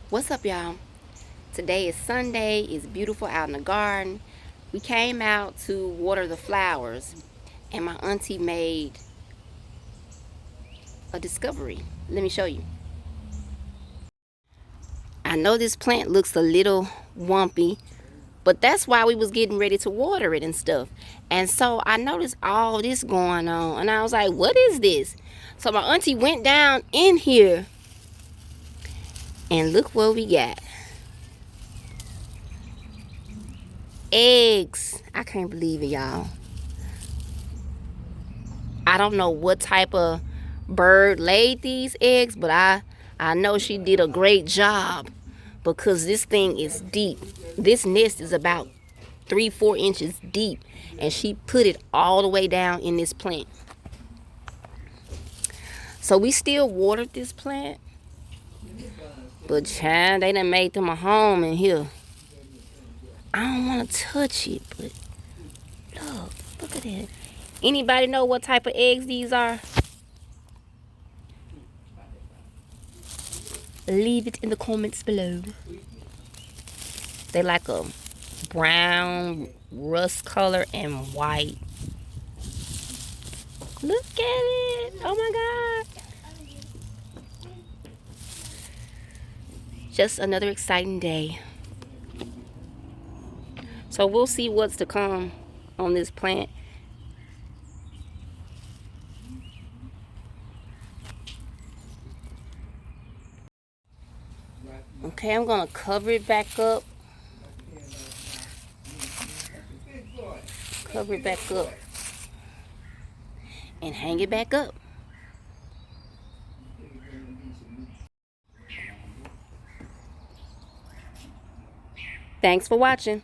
What's up, y'all? Today is Sunday. It's beautiful out in the garden. We came out to water the flowers, and my auntie made a discovery. Let me show you. I know this plant looks a little wumpy, but that's why we was getting ready to water it and stuff. And so I noticed all this going on, and I was like, what is this? So my auntie went down in here, and look what we got. Eggs. I can't believe it, y'all. I don't know what type of bird laid these eggs, but I know she did a great job because this thing is deep. This nest is about 3-4 inches deep, and she put it all the way down in this plant. So we still watered this plant, but child, they done made them a home in here. I don't want to touch it, but look at it. Anybody know what type of eggs these are? Leave it in the comments below. They like a brown, rust color, and white. Look at it. Oh my God. Just another exciting day. So we'll see what's to come on this plant. Okay, I'm gonna cover it back up. Cover it back up. And hang it back up. Thanks for watching.